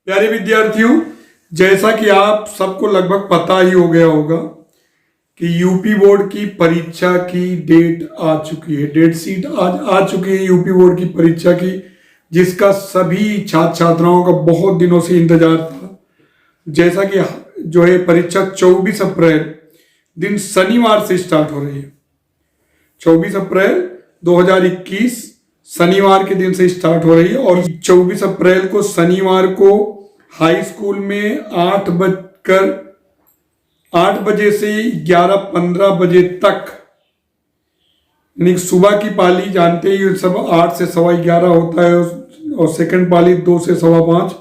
प्यारे विद्यार्थियों, जैसा कि आप सबको लगभग पता ही हो गया होगा कि यूपी बोर्ड की परीक्षा की डेट आ चुकी है। डेट शीट आज आ चुकी है यूपी बोर्ड की परीक्षा की, जिसका सभी छात्र छात्राओं का बहुत दिनों से इंतजार था। जैसा कि जो है परीक्षा 24 अप्रैल दिन शनिवार से स्टार्ट हो रही है। 24 अप्रैल 2021 शनिवार के दिन से स्टार्ट हो रही है और 24 अप्रैल को शनिवार को हाई स्कूल में 8 बजे से 11:15 बजे तक, यानी सुबह की पाली जानते ही सब 8 से 11:15 होता है और सेकंड पाली 2 से 5:15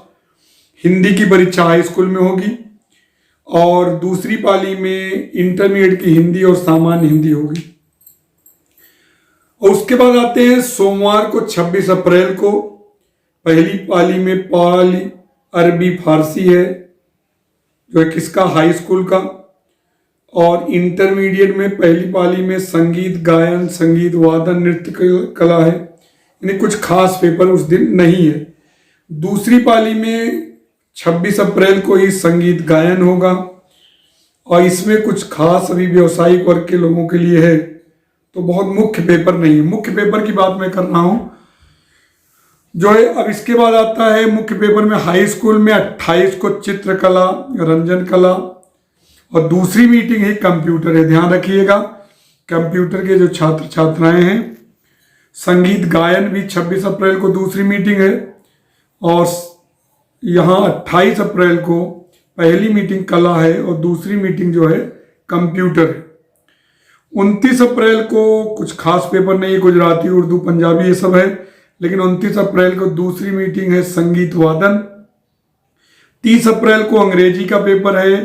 हिंदी की परीक्षा हाई स्कूल में होगी और दूसरी पाली में इंटरमीडिएट की हिंदी और सामान्य हिंदी होगी। और उसके बाद आते हैं सोमवार को 26 अप्रैल को पहली पाली में पाली अरबी फारसी है, जो है किसका, हाई स्कूल का। और इंटरमीडिएट में पहली पाली में संगीत गायन, संगीत वादन, नृत्य कला है, यानी कुछ खास पेपर उस दिन नहीं है। दूसरी पाली में 26 अप्रैल को ही संगीत गायन होगा और इसमें कुछ खास अभी व्यवसायिक वर्ग के लोगों के लिए है, तो बहुत मुख्य पेपर नहीं है। मुख्य पेपर की बात मैं कर रहा हूं जो है। अब इसके बाद आता है मुख्य पेपर में हाई स्कूल में 28 को चित्रकला, रंजन कला और दूसरी मीटिंग है कंप्यूटर है। ध्यान रखिएगा, कंप्यूटर के जो छात्र छात्राएं हैं, संगीत गायन भी 26 अप्रैल को दूसरी मीटिंग है और यहाँ 28 अप्रैल को पहली मीटिंग कला है और दूसरी मीटिंग जो है कंप्यूटर है। 29 अप्रैल को कुछ खास पेपर नहीं है, गुजराती, उर्दू, पंजाबी ये सब है, लेकिन 29 अप्रैल को दूसरी मीटिंग है संगीत वादन। 30 अप्रैल को अंग्रेजी का पेपर है।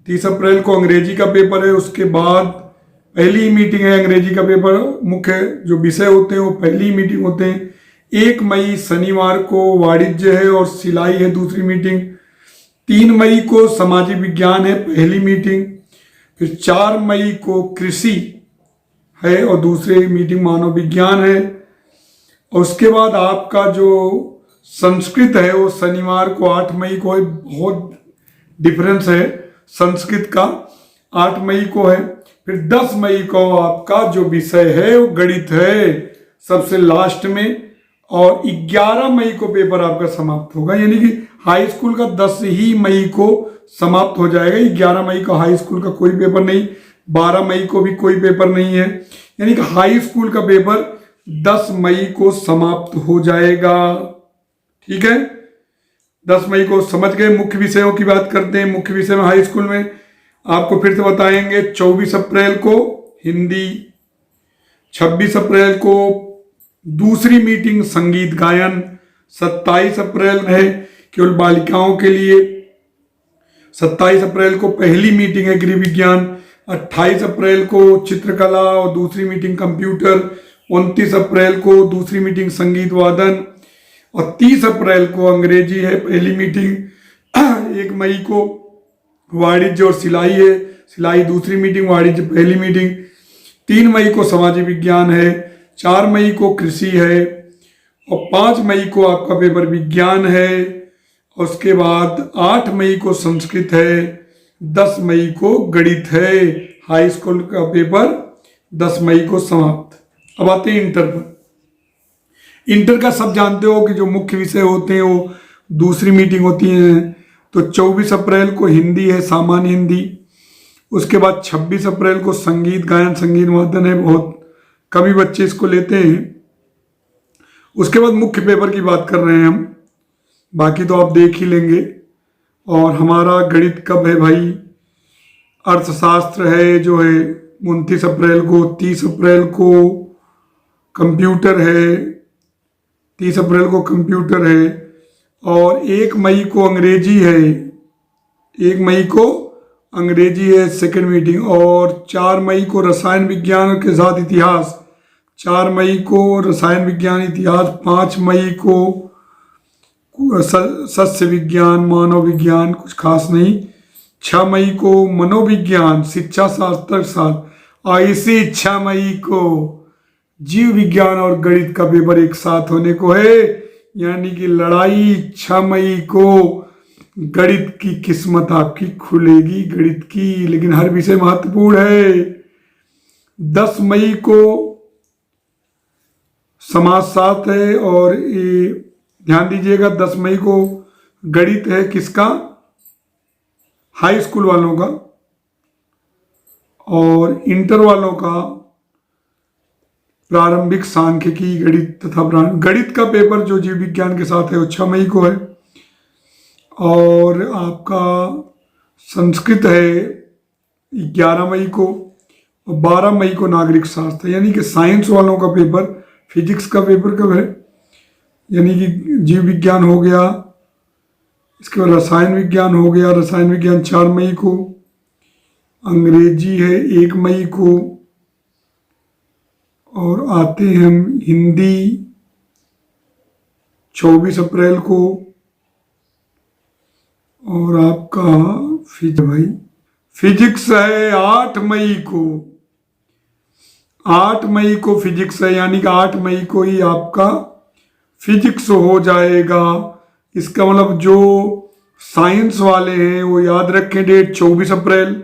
30 अप्रैल को अंग्रेजी का पेपर है। उसके बाद पहली मीटिंग है अंग्रेजी का पेपर। मुख्य जो विषय होते हैं वो पहली मीटिंग होते हैं। 1 मई शनिवार को वाणिज्य है और सिलाई है दूसरी मीटिंग। 3 मई को सामाजिक विज्ञान है पहली मीटिंग। फिर 4 मई को कृषि है और दूसरी मीटिंग मानव विज्ञान है। और उसके बाद आपका जो संस्कृत है वो शनिवार को 8 मई को है। बहुत डिफरेंस है संस्कृत का, 8 मई को है। फिर 10 मई को आपका जो विषय है वो गणित है सबसे लास्ट में। और 11 मई को पेपर आपका समाप्त होगा, यानी कि हाई स्कूल का 10 ही मई को समाप्त हो जाएगा। 11 मई को हाई स्कूल का कोई पेपर नहीं, 12 मई को भी कोई पेपर नहीं है, यानी कि हाई स्कूल का पेपर 10 मई को समाप्त हो जाएगा। ठीक है, 10 मई को समझ गए। मुख्य विषयों की बात करते हैं। मुख्य विषय में हाई स्कूल में आपको फिर से बताएंगे 24 अप्रैल को हिंदी, 26 अप्रैल को दूसरी मीटिंग संगीत गायन, 27 अप्रैल है केवल बालिकाओं के लिए, 27 अप्रैल को पहली मीटिंग है गृह विज्ञान, 28 अप्रैल को चित्रकला और दूसरी मीटिंग कंप्यूटर, 29 अप्रैल को दूसरी मीटिंग संगीत वादन और 30 अप्रैल को अंग्रेजी है पहली मीटिंग। 1 मई को वाणिज्य और सिलाई है, सिलाई दूसरी मीटिंग, वाणिज्य पहली मीटिंग। 3 मई को सामाजिक विज्ञान है, 4 मई को कृषि है और 5 मई को आपका पेपर विज्ञान है। उसके बाद 8 मई को संस्कृत है, 10 मई को गणित है। हाई स्कूल का पेपर 10 मई को समाप्त। अब आते हैं इंटर पर। इंटर का सब जानते हो कि जो मुख्य विषय होते हैं वो दूसरी मीटिंग होती है। तो 24 अप्रैल को हिंदी है, सामान्य हिंदी। उसके बाद 26 अप्रैल को संगीत गायन, संगीत वादन है, बहुत कम ही बच्चे इसको लेते हैं। उसके बाद मुख्य पेपर की बात कर रहे हैं हम, बाकी तो आप देख ही लेंगे। और हमारा गणित कब है भाई, अर्थशास्त्र है जो है 29 अप्रैल को। 30 अप्रैल को कंप्यूटर है, 30 अप्रैल को कंप्यूटर है और 1 मई को अंग्रेजी है। 1 मई को अंग्रेजी है सेकेंड मीटिंग। और 4 मई को रसायन विज्ञान के साथ इतिहास, 4 मई को रसायन विज्ञान इतिहास। 5 मई को सस्य विज्ञान, मानव विज्ञान, कुछ खास नहीं। 6 मई को मनोविज्ञान, शिक्षा शास्त्र शास्त्र। और इसी 6 मई को जीव विज्ञान और गणित का पेपर एक साथ होने को है, यानी कि लड़ाई 6 मई को गणित की किस्मत आपकी खुलेगी, गणित की। लेकिन हर विषय महत्वपूर्ण है। 10 मई को समाजशास्त्र है, और ये ध्यान दीजिएगा 10 मई को गणित है किसका? हाई स्कूल वालों का। और इंटर वालों का प्रारंभिक सांख्यिकी, गणित तथा गणित का पेपर जो जीव विज्ञान के साथ है वो 6 मई को है। और आपका संस्कृत है 11 मई को, और 12 मई को नागरिक शास्त्र। यानी कि साइंस वालों का पेपर, फिजिक्स का पेपर कब है? यानी कि जीव विज्ञान हो गया, इसके बाद रसायन विज्ञान हो गया। रसायन विज्ञान 4 मई को। अंग्रेजी है 1 मई को। और आते हैं हम हिंदी 24 अप्रैल को। और आपका फिजिक्स है 8 मई को। 8 मई को फिजिक्स है, यानी कि 8 मई को ही आपका फिजिक्स हो जाएगा। इसका मतलब जो साइंस वाले हैं वो याद रखें डेट 24 अप्रैल।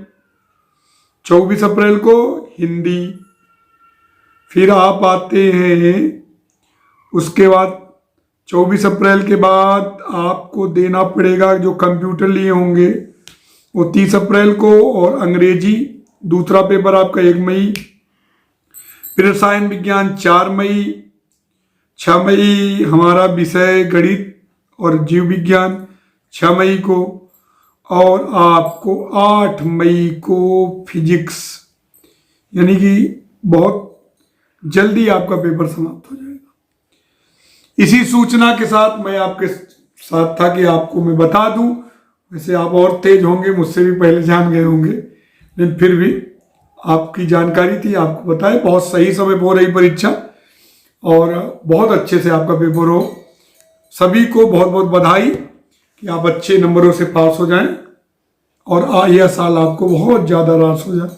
24 अप्रैल को हिंदी। फिर आप आते हैं उसके बाद 24 अप्रैल के बाद आपको देना पड़ेगा जो कंप्यूटर लिए होंगे वो 30 अप्रैल को। और अंग्रेजी दूसरा पेपर आपका 1 मई। फिर रसायन विज्ञान 4 मई। 6 मई हमारा विषय गणित और जीव विज्ञान 6 मई को। और आपको 8 मई को फिजिक्स। यानी कि बहुत जल्दी आपका पेपर समाप्त हो जाएगा। इसी सूचना के साथ मैं आपके साथ था कि आपको मैं बता दूं। वैसे आप और तेज होंगे, मुझसे भी पहले जान गए होंगे, लेकिन फिर भी आपकी जानकारी थी, आपको बताए। बहुत सही समय पर हो रही परीक्षा और बहुत अच्छे से आपका पेपर हो। सभी को बहुत बहुत बधाई कि आप अच्छे नंबरों से पास हो जाएं और यह साल आपको बहुत ज़्यादा रास हो जाए।